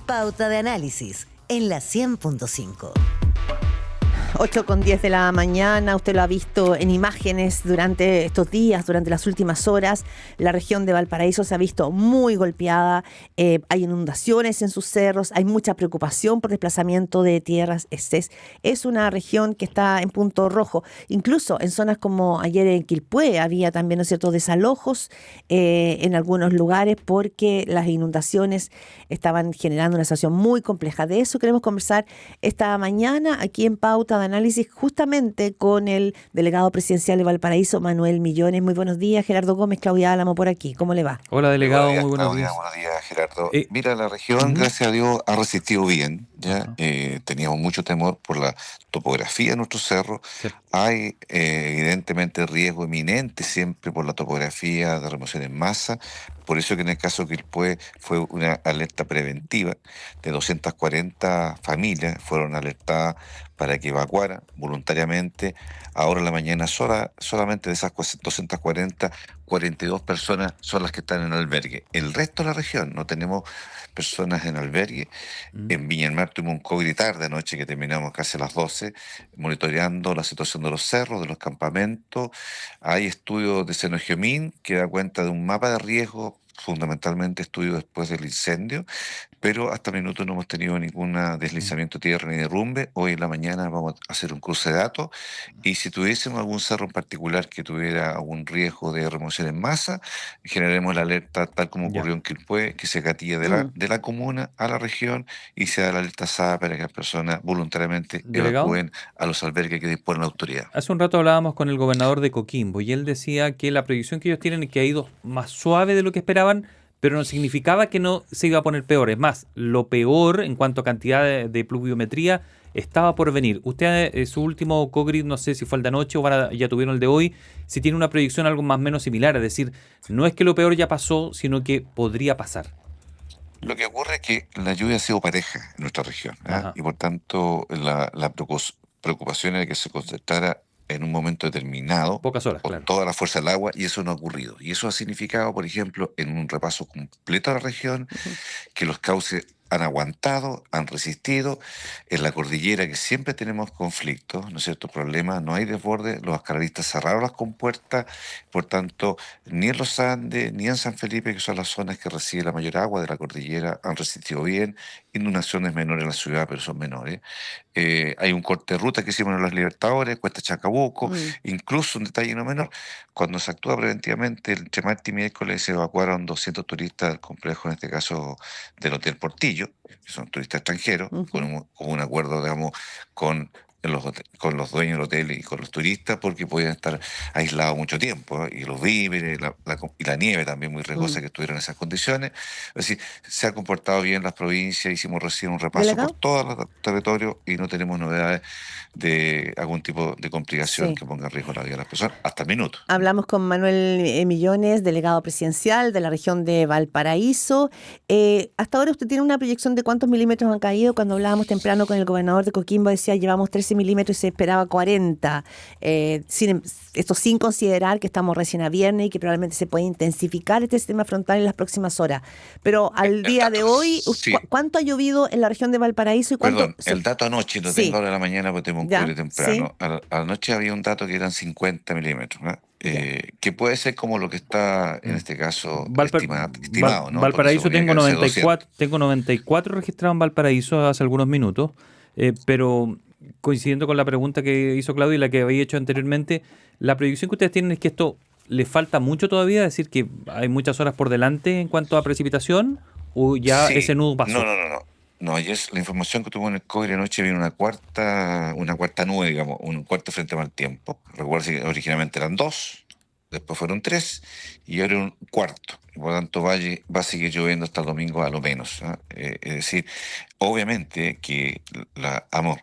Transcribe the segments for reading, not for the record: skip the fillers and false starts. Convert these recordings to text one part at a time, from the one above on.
Pauta de Análisis en la 100.5. 8:10 de la mañana, usted lo ha visto en imágenes durante estos días, durante las últimas horas. La región de Valparaíso se ha visto muy golpeada, hay inundaciones en sus cerros, hay mucha preocupación por desplazamiento de tierras. Es una región que está en punto rojo. Incluso en zonas como ayer en Quilpué había también, ¿no es cierto?, desalojos en algunos lugares porque las inundaciones estaban generando una situación muy compleja. De eso queremos conversar esta mañana aquí en Pauta de Análisis, justamente con el delegado presidencial de Valparaíso, Manuel Millones. Muy buenos días, Gerardo Gómez, Claudia Álamo por aquí. ¿Cómo le va? Hola, delegado, Muy muy buenos Claudia, días. buenos días, Gerardo. Eh, Mira, la región, gracias a Dios, ha resistido bien. Ya Ajá. teníamos mucho temor por la topografía de nuestros cerros. Cierto. Hay evidentemente riesgo inminente siempre por la topografía de remoción en masa. Por eso que en el caso de Quilpué fue una alerta preventiva de 240 familias fueron alertadas para que evacuaran voluntariamente. Ahora en la mañana solamente de esas 240, 42 personas son las que están en albergue. El resto de la región no tenemos personas en albergue. En Viña del Mar tuvimos un COVID tarde anoche que terminamos casi a las 12, monitoreando la situación de los cerros, de los campamentos. Hay estudios de Senogeomín que da cuenta de un mapa de riesgo, fundamentalmente estudio después del incendio, pero hasta el minuto no hemos tenido ningún deslizamiento de tierra ni derrumbe. Hoy en la mañana vamos a hacer un cruce de datos y si tuviésemos algún cerro en particular que tuviera algún riesgo de remoción en masa, generaremos la alerta tal como Ya. ocurrió en Quilpué, que se gatilla de la comuna a la región y se da la alerta SAA para que las personas voluntariamente Delegado, evacúen a los albergues que dispone la autoridad. hace un rato hablábamos con el gobernador de Coquimbo y él decía que la proyección que ellos tienen es que ha ido más suave de lo que esperaban, pero no significaba que no se iba a poner peor. Es más, lo peor en cuanto a cantidad de pluviometría estaba por venir. Usted, su último COGRID, no sé si fue el de anoche o ya tuvieron el de hoy, si tiene una proyección algo más o menos similar, es decir, no es que lo peor ya pasó, sino que podría pasar. Lo que ocurre es que la lluvia ha sido pareja en nuestra región, Ajá. y por tanto la preocupación era que se concentrara en un momento determinado Pocas horas, con claro. toda la fuerza del agua y eso no ha ocurrido. Y eso ha significado, por ejemplo, en un repaso completo de la región, que los cauces han aguantado, han resistido. En la cordillera, que siempre tenemos conflictos, ¿no es cierto?, problemas, no hay desborde, los ascaralistas cerraron las compuertas, por tanto, ni en los Andes, ni en San Felipe, que son las zonas que reciben la mayor agua de la cordillera, han resistido bien. Inundaciones menores en la ciudad, pero son menores. Hay un corte de ruta que hicimos en los Libertadores, Cuesta Chacabuco, incluso un detalle no menor, cuando se actúa preventivamente, entre martes y miércoles se evacuaron 200 turistas del complejo, en este caso del Hotel Portillo, que son turistas extranjeros, con un acuerdo, digamos, con con los dueños del hotel y con los turistas, porque podían estar aislados mucho tiempo, y los víveres, y la nieve también muy riesgosa que estuvieron en esas condiciones. Es decir, se ha comportado bien las provincias, hicimos recién un repaso ¿Delegado? por todo el territorio y no tenemos novedades de algún tipo de complicación Sí. que ponga en riesgo la vida de las personas hasta el minuto. Hablamos con Manuel Millones, delegado presidencial de la región de Valparaíso. Hasta ahora usted tiene una proyección de cuántos milímetros han caído. Cuando hablábamos temprano con el gobernador de Coquimbo decía llevamos 13 milímetros y se esperaba 40. Esto sin considerar que estamos recién a viernes y que probablemente se puede intensificar este sistema frontal en las próximas horas. Pero al día de hoy, Sí. ¿cuánto ha llovido en la región de Valparaíso? Y cuánto Perdón, el dato anoche lo Sí. tengo ahora en la mañana porque tengo un Ya, cobre temprano. Anoche había un dato que eran 50 milímetros, ¿no? Que puede ser como lo que está en este caso estimado, ¿no? Porque Valparaíso suponía que tengo debe ser 200. 94 registrados en Valparaíso hace algunos minutos, pero coincidiendo con la pregunta que hizo Claudio y la que había hecho anteriormente, la proyección que ustedes tienen es que esto le falta mucho todavía, es decir, que hay muchas horas por delante en cuanto a precipitación, o ya Sí, ese nudo pasó. no. No, ayer la información que tuvo en el COGRI anoche viene una cuarta nube, digamos, un cuarto frente mal tiempo. Recuerda que originalmente eran dos, después fueron tres y ahora un cuarto. Y por lo tanto va a seguir lloviendo hasta el domingo a lo menos, ¿ah? Es decir, obviamente que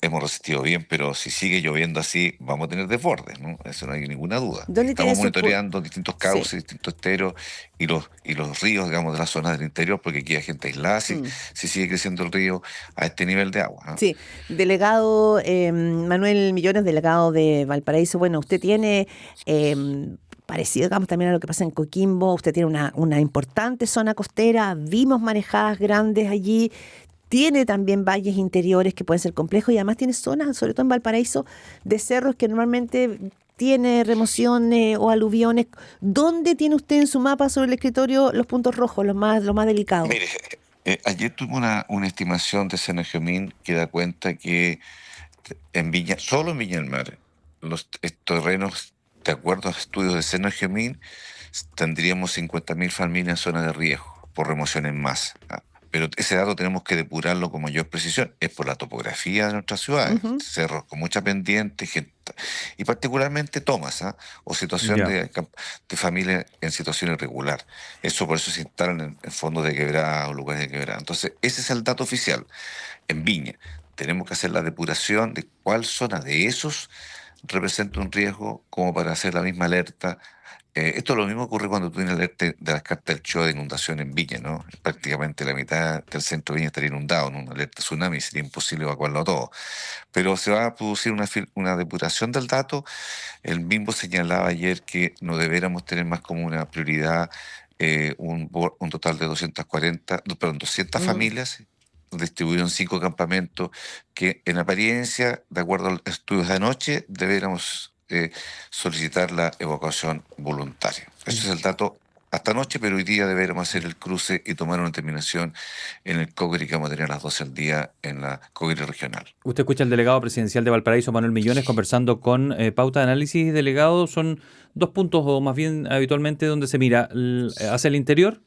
hemos resistido bien, pero si sigue lloviendo así, vamos a tener desbordes, ¿no? Eso no hay ninguna duda. ¿Dónde tiene Estamos su monitoreando distintos Sí. cauces, distintos esteros y los ríos, digamos, de las zonas del interior, porque aquí hay gente aislada si sigue creciendo el río a este nivel de agua, ¿no? Sí, delegado Manuel Millones, delegado de Valparaíso. Bueno, usted tiene, parecido, digamos, también a lo que pasa en Coquimbo, usted tiene una importante zona costera, vimos marejadas grandes allí. tiene también valles interiores que pueden ser complejos y además tiene zonas, sobre todo en Valparaíso, de cerros que normalmente tiene remociones o aluviones. ¿Dónde tiene usted en su mapa sobre el escritorio los puntos rojos, los más delicados? Mire, ayer tuve una estimación de Senageomin que da cuenta que en Viña, solo en Viña del Mar, los terrenos, de acuerdo a estudios de Senageomin, tendríamos 50.000 familias en zona de riesgo por remoción en masa. Pero ese dato tenemos que depurarlo con mayor precisión. Es por la topografía de nuestras ciudades, cerros con mucha pendiente, y particularmente tomas, o situación Ya. de familias en situación irregular. Por eso se instalan en fondos de quebrada o lugares de quebrada. Entonces, ese es el dato oficial. En Viña, tenemos que hacer la depuración de cuál zona de esos representa un riesgo como para hacer la misma alerta. Esto es lo mismo ocurre cuando tú tienes alerta de las cartas del CHOA de inundación en Viña, ¿no? Prácticamente la mitad del centro de Viña estaría inundado en una alerta tsunami, sería imposible evacuarlo todo. Pero se va a producir una depuración del dato. El mismo señalaba ayer que no deberíamos tener más como una prioridad un total de 200 familias distribuido en 5 campamentos que en apariencia, de acuerdo a los estudios de anoche, deberíamos solicitar la evacuación voluntaria. Ese es el dato hasta anoche, pero hoy día deberíamos hacer el cruce y tomar una determinación en el COGRI que vamos a tener a las 12 del día en la COGRI regional. Usted escucha al delegado presidencial de Valparaíso, Manuel Millones, conversando con Pauta de Análisis. Delegado, son dos puntos, o más bien habitualmente, donde se mira hacia el interior,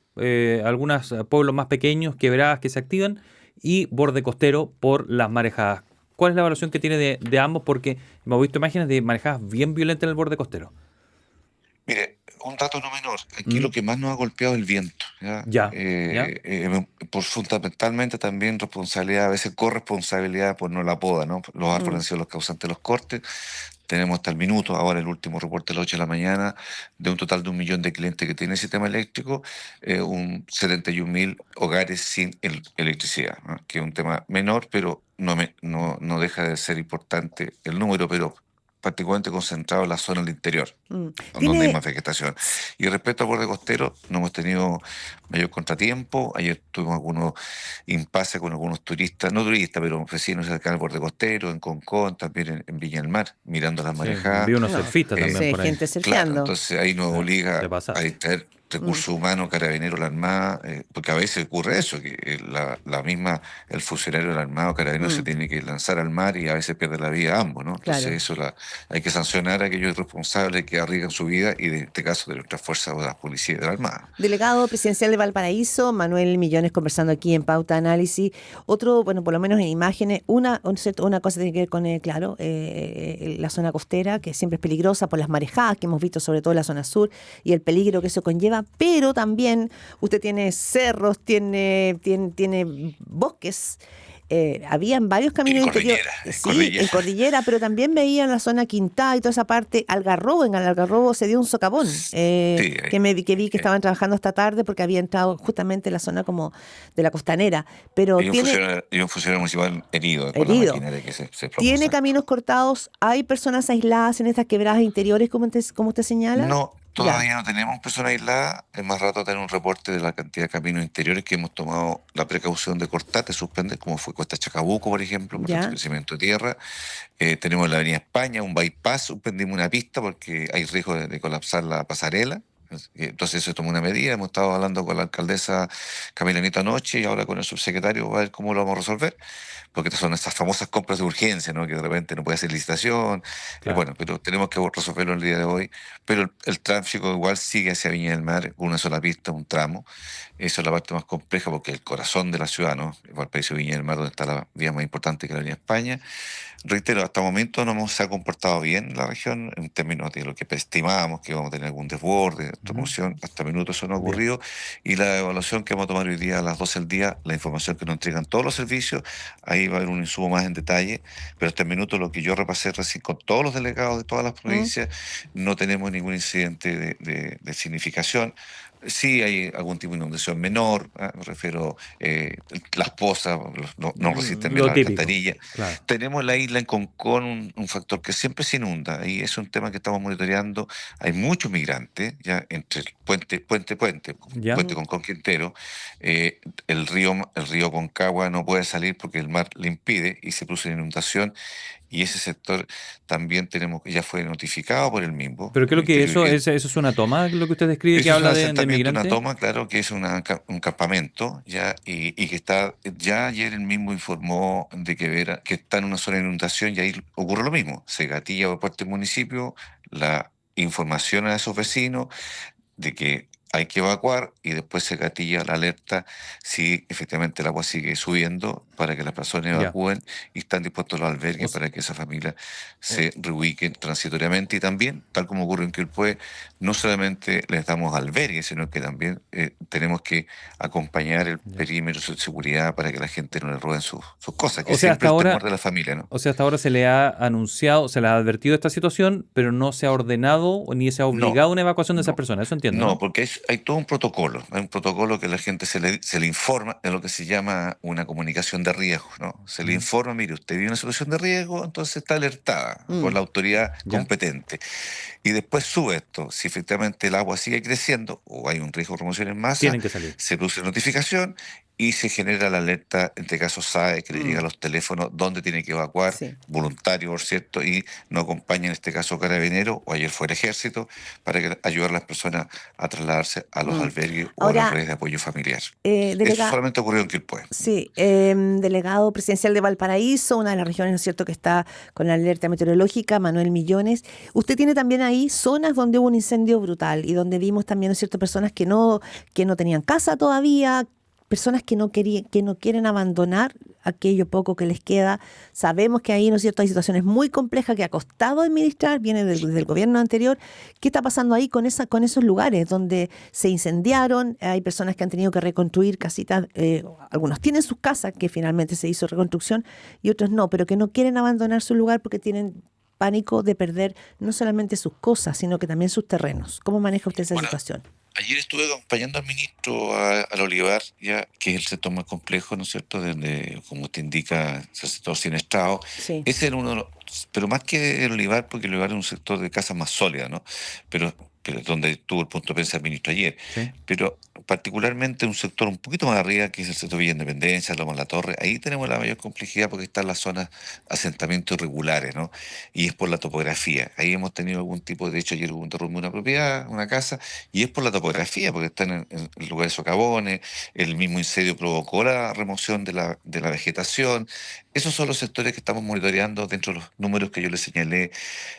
algunos pueblos más pequeños, quebradas que se activan, y borde costero por las marejadas. ¿Cuál es la evaluación que tiene de ambos? Porque hemos visto imágenes de marejadas bien violentas en el borde costero. Mire, un dato no menor. Aquí lo que más nos ha golpeado es el viento. Ya. Por fundamentalmente también responsabilidad, a veces corresponsabilidad por no la poda, ¿no? Los árboles han sido los causantes de los cortes. Tenemos hasta el minuto, ahora el último reporte a las 8 de la mañana, de un total de 1 millón de clientes que tienen sistema eléctrico, 71.000 hogares sin electricidad, ¿no? Que es un tema menor, pero no deja de ser importante el número, pero particularmente concentrado en la zona del interior, donde hay más vegetación. Y respecto al borde costero, no hemos tenido mayor contratiempo. Ayer tuvimos algunos impases con algunos turistas, no turistas, pero vecinos cerca del borde costero, en Concón, también en Viña del Mar, mirando las marejadas. Vi unos surfistas también por ahí. Gente surfeando. Claro, entonces ahí nos obliga te pasaste. a distraer recursos humanos, carabineros, la Armada, porque a veces ocurre eso, que el funcionario del Armado, carabinero, se tiene que lanzar al mar y a veces pierde la vida ambos, ¿no? Entonces hay que sancionar a aquellos responsables que arriesgan su vida, y en este caso de nuestras fuerzas de la policía y de la Armada. Delegado presidencial de Valparaíso, Manuel Millones, conversando aquí en Pauta Análisis. Otro, bueno, por lo menos en imágenes, una cosa tiene que ver con, la zona costera, que siempre es peligrosa por las marejadas que hemos visto, sobre todo en la zona sur, y el peligro que eso conlleva, pero también usted tiene cerros, tiene bosques. Habían varios caminos interiores, en cordillera, pero también veía en la zona Quintá y toda esa parte, Algarrobo. En Algarrobo se dio un socavón, que vi que estaban trabajando esta tarde porque había entrado justamente en la zona como de la costanera. Pero y un funcionario municipal herido. Por la maquinaria que se tiene caminos cortados, hay personas aisladas en estas quebradas interiores, como usted señala. No. Todavía no tenemos personas aisladas. Es más rato tener un reporte de la cantidad de caminos interiores que hemos tomado la precaución de cortar, de suspender, como fue Cuesta Chacabuco, por ejemplo, por el crecimiento de tierra. Tenemos en la Avenida España un bypass, suspendimos una pista porque hay riesgo de colapsar la pasarela. Entonces se tomó una medida. Hemos estado hablando con la alcaldesa Camila Nieto anoche y ahora con el subsecretario a ver cómo lo vamos a resolver, porque son estas famosas compras de urgencia, ¿no? Que de repente no puede hacer licitación. Claro. Bueno, pero tenemos que resolverlo el día de hoy. Pero el tráfico igual sigue hacia Viña del Mar con una sola pista, un tramo. Eso es la parte más compleja porque es el corazón de la ciudad, ¿no? Valparaíso, Viña del Mar, donde está la vía más importante, que la Avenida España. Reitero, hasta el momento se ha comportado bien la región en términos de lo que estimábamos, que íbamos a tener algún desborde, remoción. Hasta el minuto eso no ha ocurrido. Y la evaluación que vamos a tomar hoy día a las 12 del día, la información que nos entregan todos los servicios, ahí va a haber un insumo más en detalle, pero hasta el minuto lo que yo repasé recién con todos los delegados de todas las provincias, no tenemos ningún incidente de significación. Sí, hay algún tipo de inundación menor, me refiero, las pozas no resisten bien Lo la típico, alcantarilla. claro. Tenemos la isla en Concón, un factor que siempre se inunda, y es un tema que estamos monitoreando. Hay muchos migrantes, ya entre el ¿Ya? puente Concón Quintero, el río Concagua no puede salir porque el mar le impide y se produce una inundación, y ese sector también ya fue notificado por el mismo, ¿Pero qué es el lo que es Ministerio de eso? Vivienda. ¿Eso es una toma, lo que usted describe, que Eso es un habla de asentamiento, una migrante? toma, claro, que es un campamento, ya, y que está, ya ayer el mismo informó de que está en una zona de inundación, y ahí ocurre lo mismo. Se gatilla por parte del municipio la información a esos vecinos de que hay que evacuar, y después se gatilla la alerta si efectivamente el agua sigue subiendo, para que las personas Ya. evacúen, y están dispuestos los O, albergues s- para que esa familia o- se reubiquen transitoriamente. Y también, tal como ocurre en Quilpué, no solamente les damos albergues, sino que también tenemos que acompañar el ya. perímetro de seguridad para que la gente no le roben sus cosas, que O sea, siempre el temor de la familia, ¿no? hasta ahora se le ha anunciado, se le ha advertido esta situación, pero no se ha ordenado ni se ha No, obligado a una evacuación de esas no. personas. Eso entiendo, No, ¿no? porque hay todo un protocolo. Hay un protocolo que la gente se le informa de lo que se llama una comunicación de riesgo, ¿no? Se le Mm, informa, mire, usted vive en una situación de riesgo, entonces está alertada por Mm. la autoridad ya. competente. Y después sube esto. Si efectivamente el agua sigue creciendo o hay un riesgo de remoción en masa, Tienen que salir. se produce notificación y se genera la alerta, entre casos SAE, que le llega a Mm. los teléfonos donde tiene que evacuar, Sí. voluntario, por cierto, y nos acompaña en este caso Carabinero, o ayer fue el Ejército, para ayudar a las personas a trasladarse a los Mm. albergues o a las Ahora, redes de apoyo familiar. Eso delega, solamente ocurrió en Quilpué. sí, delegado presidencial de Valparaíso, una de las regiones, ¿no es cierto?, que está con la alerta meteorológica, Manuel Millones. Usted tiene también ahí zonas donde hubo un incendio brutal y donde vimos también, ¿no es cierto?, personas que no tenían casa todavía, personas que no querían, que no quieren abandonar aquello poco que les queda. Sabemos que ahí, ¿no es cierto?, hay situaciones muy complejas que ha costado administrar, viene del gobierno anterior. ¿Qué está pasando ahí con esos lugares donde se incendiaron? Hay personas que han tenido que reconstruir casitas, algunos tienen sus casas, que finalmente se hizo reconstrucción, y otros no, pero que no quieren abandonar su lugar porque tienen pánico de perder no solamente sus cosas, sino que también sus terrenos. ¿Cómo maneja usted esa Bueno, situación? ayer estuve acompañando al ministro al Olivar, ya que es el sector más complejo, ¿no es cierto?, donde, como usted indica, es el sector siniestrado. Sí. Ese era uno de los, pero más que el Olivar, porque el Olivar es un sector de casas más sólidas, ¿no? Pero donde tuvo el punto de prensa el ministro ayer. Sí. Pero particularmente un sector un poquito más arriba, que es el sector Villa Independencia, Loma La Torre, ahí tenemos la mayor complejidad porque están las zonas asentamientos irregulares, ¿no? Y es por la topografía. Ahí hemos tenido algún tipo, de hecho ayer hubo un derrumbe de una propiedad, una casa, y es por la topografía, porque están en lugares socavones, el mismo incendio provocó la remoción de la vegetación. Esos son los sectores que estamos monitoreando dentro de los números que yo les señalé.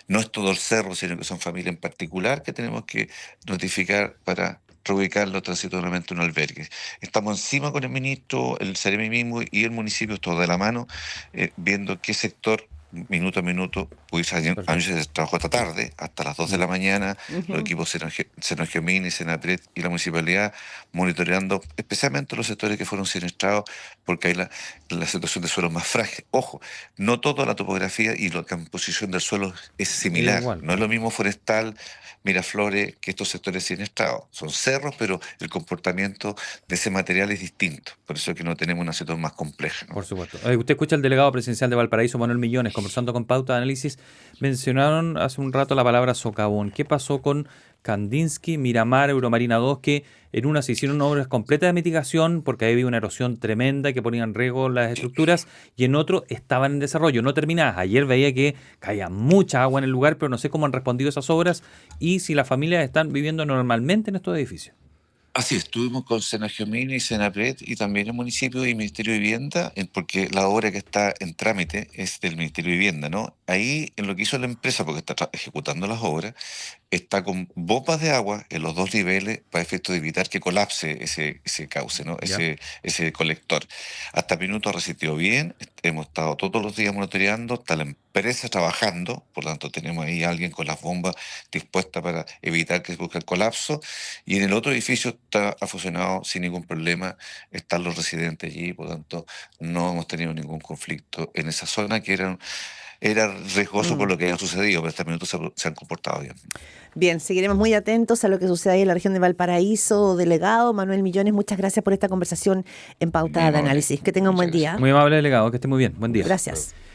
No es todo el cerro, sino que son familias en particular que tenemos que notificar para reubicarlo transitoriamente en un albergue. Estamos encima con el ministro, el Seremi mismo y el municipio, todo de la mano, viendo qué sector minuto a minuto, pues anoche Perfecto. se trabajó esta tarde, hasta las 2 de la Ya. mañana, los Ujú. equipos Senageomini, Senapred y la municipalidad monitoreando especialmente los sectores que fueron siniestrados, porque hay la situación de suelo más frágil. Ojo, no toda la topografía y la composición del suelo es Es similar. igual, No es claro. lo mismo forestal, Miraflores, que estos sectores siniestrados. Son cerros, pero el comportamiento de ese material es distinto. Por eso es que no tenemos una situación más compleja, ¿no? Por supuesto. Usted escucha al delegado presidencial de Valparaíso, Manuel Millones, conversando con Pauta de Análisis. Mencionaron hace un rato la palabra socavón. ¿Qué pasó con Kandinsky, Miramar, Euromarina 2, que en una se hicieron obras completas de mitigación porque ahí había una erosión tremenda que ponía en riesgo las estructuras, y en otro estaban en desarrollo, no terminadas? Ayer veía que caía mucha agua en el lugar, pero no sé cómo han respondido esas obras y si las familias están viviendo normalmente en estos edificios. Así es, estuvimos con Senagiomini y Senapred y también el municipio y el Ministerio de Vivienda, porque la obra que está en trámite es del Ministerio de Vivienda, ¿no? Ahí, en lo que hizo la empresa, porque está ejecutando las obras, está con bombas de agua en los dos niveles para efecto de evitar que colapse ese cauce, ¿no? ¿Ya? Ese colector. Hasta el minuto ha resistido bien, hemos estado todos los días monitoreando, está la empresa trabajando, por lo tanto tenemos ahí a alguien con las bombas dispuestas para evitar que se busque el colapso, y en el otro edificio ha funcionado sin ningún problema, están los residentes allí, por lo tanto no hemos tenido ningún conflicto en esa zona, que eran era riesgoso por lo que había sucedido, pero hasta el minuto se han comportado bien. Bien, seguiremos muy atentos a lo que sucede ahí en la región de Valparaíso. Delegado Manuel Millones, muchas gracias por esta conversación en Pautada de Análisis. Que tenga un buen día. Muy amable, delegado, que esté muy bien. Buen día. Gracias.